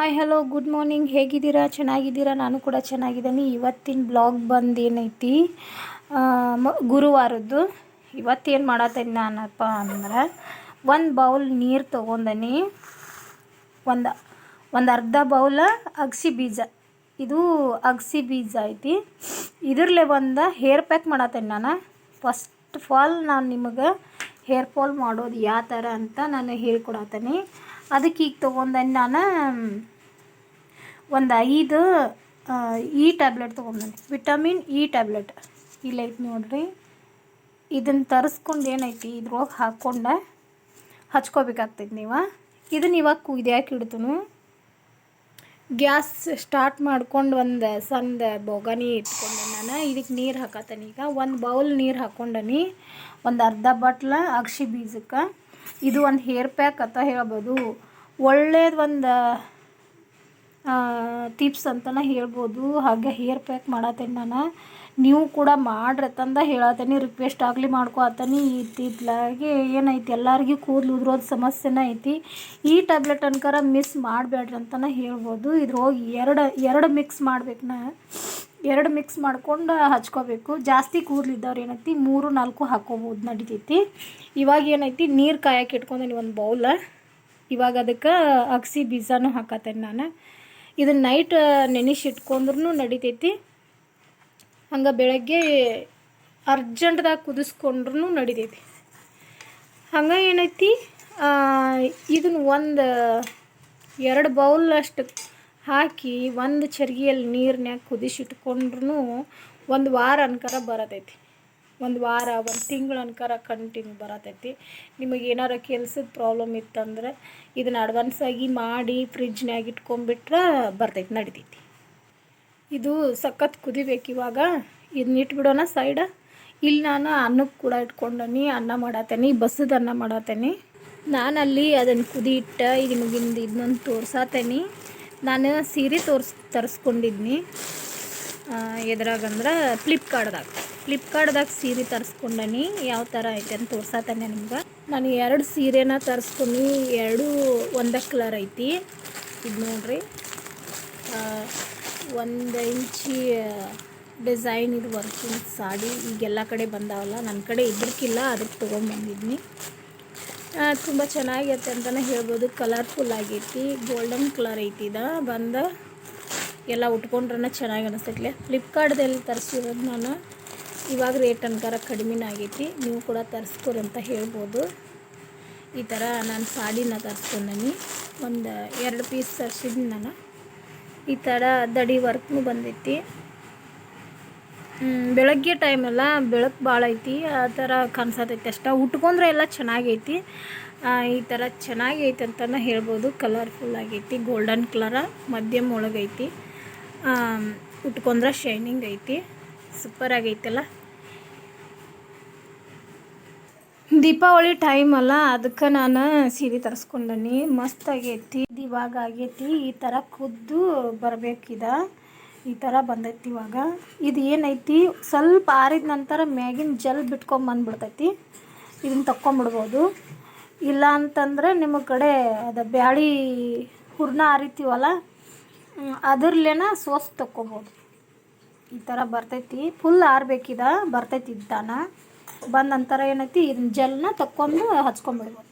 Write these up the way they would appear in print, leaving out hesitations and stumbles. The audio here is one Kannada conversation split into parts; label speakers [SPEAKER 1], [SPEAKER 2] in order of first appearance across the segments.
[SPEAKER 1] Hi hello good morning. ಹೇಗಿದ್ದೀರಾ? ಚೆನ್ನಾಗಿದ್ದೀರಾ? ನಾನು ಕೂಡ ಚೆನ್ನಾಗಿದ್ದೀನಿ. ಇವತ್ತಿನ ಬ್ಲಾಗ್ ಬಂದು ಏನೈತಿ, ಗುರುವಾರದ್ದು. ಇವತ್ತೇನು ಮಾಡತ್ತೇನೆ ನಾನಪ್ಪ ಅಂದ್ರೆ, ಒಂದು ಬೌಲ್ ನೀರು ತೊಗೊಂಡನಿ. ಒಂದು ಅರ್ಧ ಬೌಲ ಅಗಸಿ ಬೀಜ. ಇದು ಅಗಸಿ ಬೀಜ ಐತಿ. ಇದರಲ್ಲೇ ಒಂದು ಹೇರ್ ಪ್ಯಾಕ್ ಮಾಡತ್ತೇನೆ ನಾನು. ಫಸ್ಟ್ ಆಫ್ ಆಲ್ ನಾನು ನಿಮಗೆ ಹೇರ್ ಫಾಲ್ ಮಾಡೋದು ಯಾವ ಥರ ಅಂತ ನಾನು ಹೇಳ್ಕೊಡತ್ತೀನಿ. ಅದಕ್ಕೆ ಈಗ ತೊಗೊಂಡೇನೆ ನಾನು ಒಂದು 5 ಇ ಟ್ಯಾಬ್ಲೆಟ್ ತೊಗೊಂಡೇನೆ. ವಿಟಮಿನ್ ಇ ಟ್ಯಾಬ್ಲೆಟ್ ಇಲ್ಲೈತಿ ನೋಡ್ರಿ. ಇದನ್ನು ತರಿಸ್ಕೊಂಡು ಏನೈತಿ ಇದ್ರೊಳಗೆ ಹಾಕ್ಕೊಂಡು ಹಚ್ಕೋಬೇಕಾಗ್ತೈತಿ. ಇದನ್ನು ಇವಾಗ ಕುಯ್ದಾಕಿ ಇಡ್ತೀನಿ. ಗ್ಯಾಸ್ ಸ್ಟಾರ್ಟ್ ಮಾಡ್ಕೊಂಡು ಒಂದು ಸಣ್ಣ ಬೋಗಣಿ ಇಟ್ಕೊಂಡೆ ನಾನು. ಇದಕ್ಕೆ ನೀರು ಹಾಕತ್ತೇನೆ. ಈಗ ಒಂದು ಬೌಲ್ ನೀರು ಹಾಕ್ಕೊಂಡನಿ. ಒಂದು ಅರ್ಧ ಬಟ್ಲ ಅಗಸಿ ಬೀಜಕ್ಕೆ. ಇದು ಒಂದು ಹೇರ್ ಪ್ಯಾಕ್ ಅಂತ ಹೇಳ್ಬೋದು. ಒಳ್ಳೇದು ಒಂದು ಟಿಪ್ಸ್ ಅಂತಲೇ ಹೇಳ್ಬೋದು. ಹಾಗೆ ಹೇರ್ ಪ್ಯಾಕ್ ಮಾಡತ್ತೇನೆ ನಾನು. ನೀವು ಕೂಡ ಮಾಡ್ರಿ ತಂದ ಹೇಳತ್ತೀನಿ. ರಿಕ್ವೆಸ್ಟ್ ಆಗಲಿ ಮಾಡ್ಕೊತೀನಿ. ಇತ್ತಿತ್ಲಾಗೆ ಏನೈತಿ ಎಲ್ಲರಿಗೂ ಕೂದಲು ಉದ್ರೋದು ಸಮಸ್ಯೆನೇ ಐತಿ. ಈ ಟ್ಯಾಬ್ಲೆಟ್ ಅನ್ಕರ ಮಿಸ್ ಮಾಡಬೇಡ್ರಿ ಅಂತಲೇ ಹೇಳ್ಬೋದು. ಇದ್ರೊಳಗೆ ಎರಡು ಮಿಕ್ಸ್ ಮಾಡ್ಬೇಕು. ಎರಡು ಮಿಕ್ಸ್ ಮಾಡ್ಕೊಂಡು ಹಚ್ಕೋಬೇಕು. ಜಾಸ್ತಿ ಕೂದಲಿದ್ದವ್ರು ಏನೈತಿ 3-4 ಹಾಕ್ಕೋಬೋದು, ನಡಿತೈತಿ. ಇವಾಗ ಏನೈತಿ ನೀರು ಕಾಯಕ್ಕೆ ಇಟ್ಕೊಂಡೀನಿ ಒಂದು ಬೌಲ. ಇವಾಗ ಅದಕ್ಕೆ ಅಗಸಿ ಬೀಜನೂ ಹಾಕತ್ತೇನೆ ನಾನು. ಇದನ್ನು ನೈಟ್ ನೆನೆಸಿಟ್ಕೊಂಡ್ರೂ ನಡಿತೈತಿ. ಹಂಗೆ ಬೆಳಗ್ಗೆ ಅರ್ಜೆಂಟ್ದಾಗ ಕುದಿಸ್ಕೊಂಡ್ರೂ ನಡಿತೈತಿ. ಹಂಗೆ ಏನೈತಿ, ಇದನ್ನು 2 ಬೌಲ್ ಅಷ್ಟು ಹಾಕಿ ಒಂದು ಚರ್ಗಿಯಲ್ಲಿ ನೀರಿನ್ಯಾಗ ಕುದಿಸಿಟ್ಕೊಂಡ್ರೂ ಒಂದು ವಾರ ಅನ್ಕರ ಬರತೈತಿ. ಒಂದು ವಾರ, ಒಂದು ತಿಂಗಳು ಅನ್ಕರ ಕಂಟಿನ್ಯೂ ಬರತೈತಿ. ನಿಮಗೆ ಏನಾರ ಕೆಲ್ಸದ ಪ್ರಾಬ್ಲಮ್ ಇತ್ತಂದ್ರೆ ಇದನ್ನು ಅಡ್ವಾನ್ಸಾಗಿ ಮಾಡಿ ಫ್ರಿಜ್ನಾಗ ಇಟ್ಕೊಂಡ್ಬಿಟ್ರೆ ಬರ್ತೈತಿ, ನಡಿತೈತಿ. ಇದು ಸಖತ್ ಕುದಿಬೇಕು. ಇವಾಗ ಇದನ್ನ ಇಟ್ಬಿಡೋಣ ಸೈಡ. ಇಲ್ಲಿ ನಾನು ಅನ್ನಕ್ಕೆ ಕೂಡ ಇಟ್ಕೊಂಡನಿ. ಅನ್ನ ಮಾಡತ್ತೇನೆ, ಬಸದ ಅನ್ನ ಮಾಡತ್ತೇನೆ. ನಾನಲ್ಲಿ ಅದನ್ನು ಕುದಿ ಇಟ್ಟ ಇದು ಮುಗಿಂದ ಇದನ್ನೊಂದು ತೋರ್ಸತ್ತೇನೆ. ನಾನು ಸೀರೆ ತರಿಸ್ಕೊಂಡಿದ್ನಿ. ಎದ್ರಾಗಂದ್ರೆ ಫ್ಲಿಪ್ಕಾರ್ಟ್ದಾಗ ಸೀರೆ ತರಿಸ್ಕೊಂಡನಿ. ಯಾವ ಥರ ಐತೆ ಅಂತ ತೋರ್ಸತ್ತೇನೆ ನಿಮ್ಗೆ. ನಾನು 2 ಸೀರೆನ ತರಿಸ್ಕೊಂಡು 2 ಒಂದೇ ಕಲರ್ ಐತಿ. ಇದು ನೋಡ್ರಿ, 1 ಇಂಚಿ ಡಿಸೈನ್ ಇದು ವರ್ಕಿಂಗ್ ಸಾಡಿ. ಈಗೆಲ್ಲ ಕಡೆ ಬಂದಾವಲ್ಲ, ನನ್ನ ಕಡೆ ಇದ್ರಕ್ಕಿಲ್ಲ, ಅದಕ್ಕೆ ತೊಗೊಂಬಂದಿದ್ನಿ. ತುಂಬ ಚೆನ್ನಾಗೈತೆ ಅಂತಲೇ ಹೇಳ್ಬೋದು. ಕಲರ್ಫುಲ್ ಆಗೈತಿ, ಗೋಲ್ಡನ್ ಕಲರ್ ಐತಿ. ಬಂದು ಎಲ್ಲ ಉಟ್ಕೊಂಡ್ರೆ ಚೆನ್ನಾಗಿ ಅನಿಸ್ತೈತಿ. ಫ್ಲಿಪ್ಕಾರ್ಟ್ದಲ್ಲಿ ತರಿಸಿರೋದು ನಾನು. ಇವಾಗ ರೇಟ್ ಅನ್ಕರ ಕಡಿಮೆನ ಆಗೈತಿ. ನೀವು ಕೂಡ ತರಿಸ್ಕೊರಿ ಅಂತ ಹೇಳ್ಬೋದು. ಈ ಥರ ನಾನು ಸಾಡಿನ ತರಿಸ್ಕೊಂಡನಿ. ಒಂದು 2 ಪೀಸ್ ತರಿಸಿದ್ನಿ ನಾನು. ಈ ಥರ ದಡಿ ವರ್ಕ್ನು ಬಂದೈತಿ. ಬೆಳಗ್ಗೆ ಟೈಮೆಲ್ಲ ಬೆಳಕು ಭಾಳ ಐತಿ, ಆ ಥರ ಕಾಣಿಸತೈತಿ ಅಷ್ಟ. ಉಟ್ಕೊಂಡ್ರೆ ಎಲ್ಲ ಚೆನ್ನಾಗೈತಿ. ಈ ಥರ ಚೆನ್ನಾಗೈತಿ ಅಂತಲೇ ಹೇಳ್ಬೋದು. ಕಲರ್ಫುಲ್ ಆಗೈತಿ, ಗೋಲ್ಡನ್ ಕಲರ, ಮಧ್ಯಮ ಒಳಗೈತಿ. ಉಟ್ಕೊಂಡ್ರೆ ಶೈನಿಂಗ್ ಐತಿ, ಸೂಪರ್ ಆಗೈತಲ್ಲ. ದೀಪಾವಳಿ ಟೈಮ್ ಅಲ್ಲ, ಅದಕ್ಕೆ ನಾನು ಸೀರೆ ತರಿಸ್ಕೊಂಡನಿ. ಮಸ್ತ್ ಆಗೈತಿ. ಇದು ಇವಾಗ ಆಗೈತಿ. ಈ ಥರ ಕುದ್ದು ಬರಬೇಕಿದ. ಈ ಥರ ಬಂದೈತಿ ಇವಾಗ. ಇದು ಏನೈತಿ, ಸ್ವಲ್ಪ ಆರಿದ ನಂತರ ಮ್ಯಾಗಿನ ಜಲ್ ಬಿಟ್ಕೊಂಬಂದ್ಬಿಡ್ತೈತಿ. ಇದನ್ನು ತಕ್ಕೊಂಬಿಡ್ಬೋದು. ಇಲ್ಲ ಅಂತಂದರೆ ನಿಮ್ಮ ಕಡೆ ಅದು ಬ್ಯಾಳಿ ಹೂರ್ಣ ಅರಿತೀವಲ್ಲ, ಅದರ್ಲೇನ ಸೋಸ್ ತಕ್ಕೊಬೋದು. ಈ ಥರ ಬರ್ತೈತಿ. ಫುಲ್ ಆರ್ಬೇಕಿದ, ಬರ್ತೈತಿ ಇದ್ದಾನ. ಬಂದ ನಂತರ ಏನೈತಿ, ಇದನ್ನ ಜಲ್ನ ತಕ್ಕೊಂಡು ಹಚ್ಕೊಂಬಿಡ್ಬೋದು.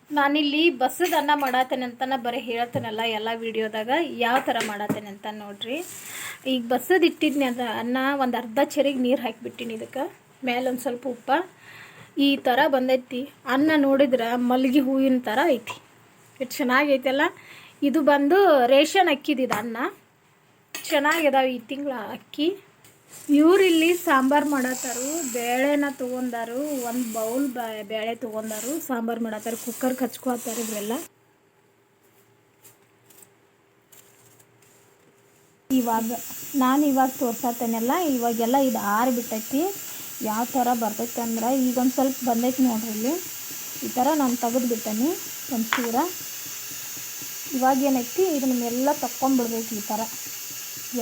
[SPEAKER 1] ನಾನಿಲ್ಲಿ ಬಸದ ಅನ್ನ ಮಾಡತ್ತೇನೆ ಅಂತನ ಬರೀ ಹೇಳ್ತೇನಲ್ಲ ಎಲ್ಲ ವೀಡಿಯೋದಾಗ. ಯಾವ ಥರ ಮಾಡತ್ತೇನೆ ಅಂತ ನೋಡ್ರಿ. ಈಗ ಬಸದ ಇಟ್ಟಿದ್ನಿ ಅದು ಅನ್ನ. ಒಂದು ಅರ್ಧ ಚರಿಗೆ ನೀರು ಹಾಕಿಬಿಟ್ಟಿನಿ. ಇದಕ್ಕೆ ಮೇಲೆ ಒಂದು ಸ್ವಲ್ಪ ಉಪ್ಪ. ಈ ಥರ ಬಂದೈತಿ. ಅನ್ನ ನೋಡಿದ್ರೆ ಮಲ್ಲಿಗೆ ಹೂವಿನ ಥರ ಐತಿ. ಎಷ್ಟು ಚೆನ್ನಾಗೈತಲ್ಲ. ಇದು ಬಂದು ರೇಷನ್ ಅಕ್ಕಿದಿದೆ ಅನ್ನ. ಚೆನ್ನಾಗಿದಾವೆ ಈ ತಿಂಗಳ ಅಕ್ಕಿ. ಇವರಿಲ್ಲಿ ಸಾಂಬಾರು ಮಾಡತ್ತಾರು. ಬೇಳೆನ ತೊಗೊಂಡಾರು, 1 ಬೌಲ್ ಬೇಳೆ ತೊಗೊಂಡಾರು. ಸಾಂಬಾರು ಮಾಡತ್ತಾರು, ಕುಕ್ಕರ್ಗೆ ಹಚ್ಕೋತಾರೆ ಇವೆಲ್ಲ. ಇವಾಗ ತೋರ್ಸತ್ತೇನೆಲ್ಲ. ಇವಾಗೆಲ್ಲ ಇದು ಆರಿಬಿಟ್ಟೈತಿ. ಯಾವ ಥರ ಬರ್ತೈತಿ ಅಂದ್ರೆ, ಈಗೊಂದು ಸ್ವಲ್ಪ ಬಂದೈತಿ ನೋಡ್ರಿ ಇಲ್ಲಿ. ಈ ಥರ ನಾನು ತೆಗೆದುಬಿಟ್ಟನಿ ಒಂಚೂರ. ಇವಾಗ ಏನೈತಿ, ಇದನ್ನೆಲ್ಲ ತಕ್ಕೊಂಬಿಡ್ಬೇಕು. ಈ ಥರ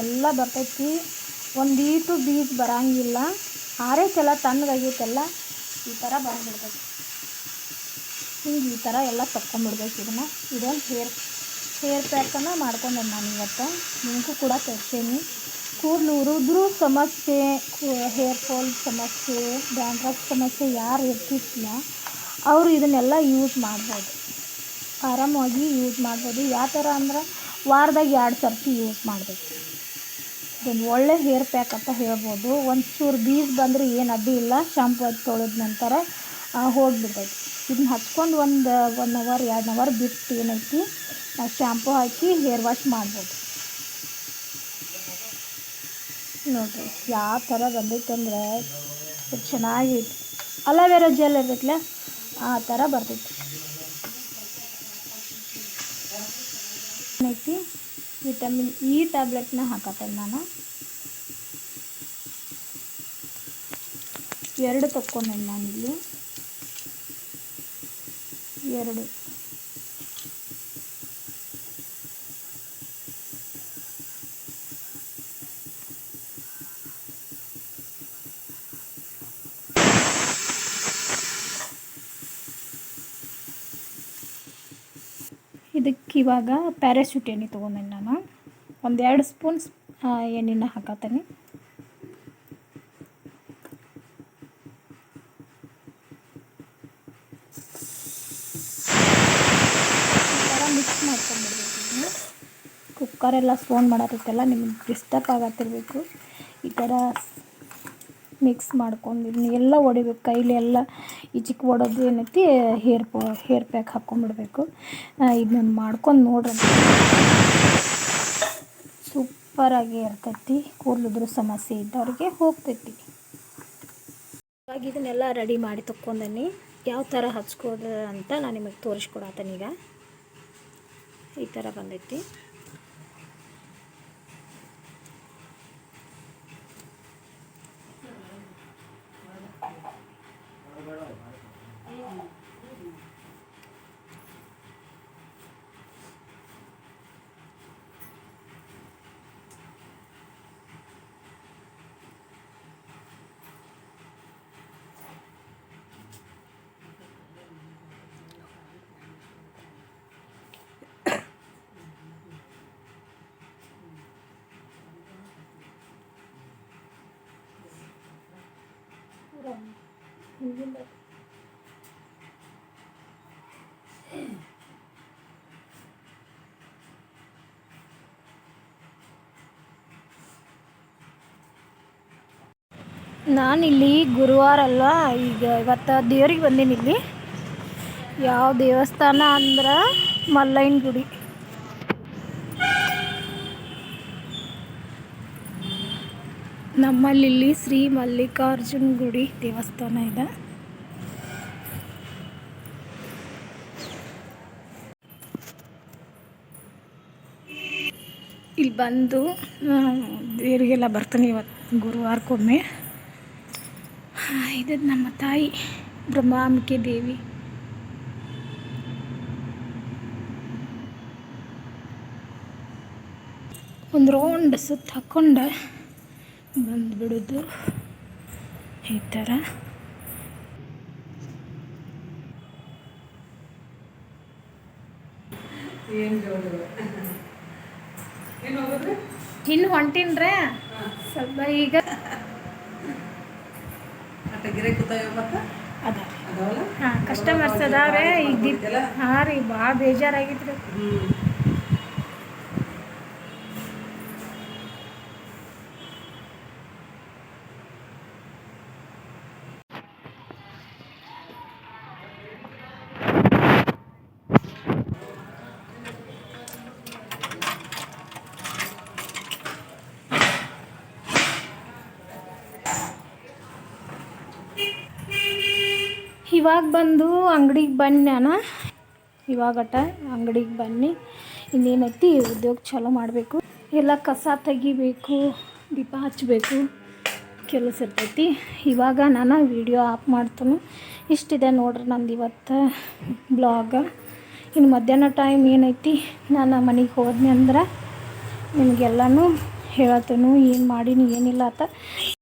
[SPEAKER 1] ಎಲ್ಲ ಬರ್ತೈತಿ. ಒಂದೀಟು ಬೀಜ ಬರಂಗಿಲ್ಲ. ಆರೈತೆಲ್ಲ ತಣ್ಣಗಾಗೈತೆಲ್ಲ. ಈ ಥರ ಬಂದ್ಬಿಡ್ತೈತಿ. ಹಿಂಗೆ ಈ ಥರ ಎಲ್ಲ ತಕ್ಕೊಂಬಿಡ್ಬೇಕು ಇದನ್ನು. ಇದೊಂದು ಹೇರ್ ಪ್ಯಾಕನ್ನು ಮಾಡ್ಕೊಂಡೆ ನಾನು ಇವತ್ತು. ನಿಮಗೂ ಕೂಡ ತೋರಿಸೇನಿ. ಕೂದಲು ಉರಿದ್ರೂ ಸಮಸ್ಯೆ, ಹೇರ್ ಫಾಲ್ ಸಮಸ್ಯೆ, ಡ್ಯಾಂಡ್ರಫ್ ಸಮಸ್ಯೆ ಯಾರು ಇರ್ತಿಲ್ಲ ಅವರು ಇದನ್ನೆಲ್ಲ ಯೂಸ್ ಮಾಡ್ಬೋದು, ಆರಾಮಾಗಿ ಯೂಸ್ ಮಾಡ್ಬೋದು. ಯಾವ ಥರ ಅಂದ್ರೆ ವಾರದಾಗ 2 ಸರ್ತಿ ಯೂಸ್ ಮಾಡಬೇಕು. ಇದೊಂದು ಒಳ್ಳೆ ಹೇರ್ ಪ್ಯಾಕ್ ಅಂತ ಹೇಳ್ಬೋದು. ಒಂಚೂರು ಬೀಸ್ ಬಂದರೆ ಏನು ಅಡ್ಡಿ ಇಲ್ಲ, ಶಾಂಪು ಹಚ್ಚಿ ತೊಳೆದ ನಂತರ ಹೋಗಿಬಿಡ್ತೈತಿ. ಇದನ್ನ ಹಚ್ಕೊಂಡು 1 ಅವರ್ 2 ಅವರ್ ಬಿಟ್ಟು ಏನೈತಿ ಶಾಂಪು ಹಾಕಿ ಹೇರ್ ವಾಶ್ ಮಾಡ್ಬೋದು. ನೋಡಿರಿ ಯಾವ ಥರ ಬಂದೈತೆ ಅಂದರೆ ಚೆನ್ನಾಗೈತಿ. ಅಲೋವೆರಾ ಜೆಲ್ ಇರ್ತೈತಿಲ್ಲ ಆ ಥರ ಬರ್ತೈತಿ. ಏನೈತಿ ವಿಟಮಿನ್ ಇ ಟ್ಯಾಬ್ಲೆಟ್ನ ಹಾಕತ್ತೇನೆ ನಾನು. 2 ತಕ್ಕೊಂಡೇನೆ ನಾನಿಲ್ಲಿ 2. ಇದಕ್ಕೆ ಇವಾಗ ಪ್ಯಾರಾಶೂಟ್ ಎಣ್ಣೆ ತೊಗೊಂಡೇನೆ ನಾನು. 1-2 ಸ್ಪೂನ್ಸ್ ಎಣ್ಣೆನ ಹಾಕತ್ತೇನೆ. ಈ ಥರ ಮಿಕ್ಸ್ ಮಾಡ್ಕೊಂಡ್ಬಿಡ್ಬೇಕು. ಕುಕ್ಕರೆಲ್ಲ ಸೌಂಡ್ ಮಾಡತ್ತೈತಲ್ಲ, ನಿಮಗೆ ಡಿಸ್ಟರ್ಬ್ ಆಗತ್ತಿರಬೇಕು. ಈ ಥರ ಮಿಕ್ಸ್ ಮಾಡ್ಕೊಂಡು ಇದನ್ನೆಲ್ಲ ಹೊಡಿಬೇಕು. ಕೈಲಿ ಎಲ್ಲ ಈಚಿಕ್ ಹೊಡೋದು ಏನೈತಿ ಹೇರ್ ಪ್ಯಾಕ್ ಹಾಕ್ಕೊಂಡ್ಬಿಡ್ಬೇಕು. ಇದನ್ನ ಮಾಡ್ಕೊಂಡು ನೋಡ್ರಿ, ಸೂಪರಾಗಿ ಇರ್ತೈತಿ. ಕೂದಲಿದ್ರು ಸಮಸ್ಯೆ ಇದ್ದವ್ರಿಗೆ ಹೋಗ್ತೈತಿ. ಇವಾಗ ಇದನ್ನೆಲ್ಲ ರೆಡಿ ಮಾಡಿ ತಕ್ಕೊಂಡೇನಿ. ಯಾವ ಥರ ಹಚ್ಕೋದು ಅಂತ ನಾನು ನಿಮಗೆ ತೋರಿಸ್ಕೊಡತ್ತೇನೆ. ಈಗ ಈ ಥರ ಬಂದೈತಿ. ನಾನಿಲ್ಲಿ ಗುರುವಾರ ಅಲ್ಲ, ಈಗ ಇವತ್ತು ದೇವ್ರಿಗೆ ಬಂದೀನಿ. ಇಲ್ಲಿ ಯಾವ ದೇವಸ್ಥಾನ ಅಂದ್ರೆ ಮಲ್ಲಯ್ಯನ ಗುಡಿ. ನಮ್ಮಲ್ಲಿ ಶ್ರೀ ಮಲ್ಲಿಕಾರ್ಜುನ ಗುಡಿ ದೇವಸ್ಥಾನ ಇದೆ. ಇಲ್ಲಿ ಬಂದು ದೇವರಿಗೆಲ್ಲ ಬರ್ತಾನೆ ಇವತ್ತು ಗುರುವಾರಕ್ಕೊಮ್ಮೆ. ಇದು ನಮ್ಮ ತಾಯಿ ಬ್ರಹ್ಮಾಂಬಿಕೆ ದೇವಿ. ಒಂದು ರೌಂಡ್ ಸುತ್ತ ಹಾಕ್ಕೊಂಡು ಬಂದುಬಿಡೋದು ಈ ಥರ. ಇನ್ನು ಹೊಂಟೀನ್ರೆ ಸ್ವಲ್ಪ ಈಗ ಹಾಂ ಕಸ್ಟಮರ್ಸ್ ಅದಾವೆ ಈಗ. ಹಾಂ ರೀ, ಭಾಳ ಬೇಜಾರಾಗಿತ್ತು. ಇವಾಗ ಬಂದು ಅಂಗಡಿಗೆ ಬನ್ನಿ. ನಾನು ಇವಾಗಟ ಅಂಗಡಿಗೆ ಬನ್ನಿ. ಇನ್ನೇನೈತಿ ಉದ್ಯೋಗ ಚಾಲೂ ಮಾಡಬೇಕು. ಎಲ್ಲ ಕಸ ತೆಗಿಬೇಕು, ದೀಪ ಹಚ್ಚಬೇಕು, ಕೆಲಸ ಇರ್ತೈತಿ. ಇವಾಗ ನಾನು ವಿಡಿಯೋ ಆಫ್ ಮಾಡ್ತೀನಿ. ಇಷ್ಟಿದೆ ನೋಡ್ರಿ ನಂದು ಇವತ್ತು ಬ್ಲಾಗ. ಇನ್ನು ಮಧ್ಯಾಹ್ನ ಟೈಮ್ ಏನೈತಿ ನಾನು ಮನೆಗೆ ಹೋದ್ನಿ ಅಂದ್ರೆ ನಿಮಗೆಲ್ಲನೂ ಹೇಳತ್ತೇನು ಏನು ಮಾಡೀನಿ ಏನಿಲ್ಲ ಅಂತ.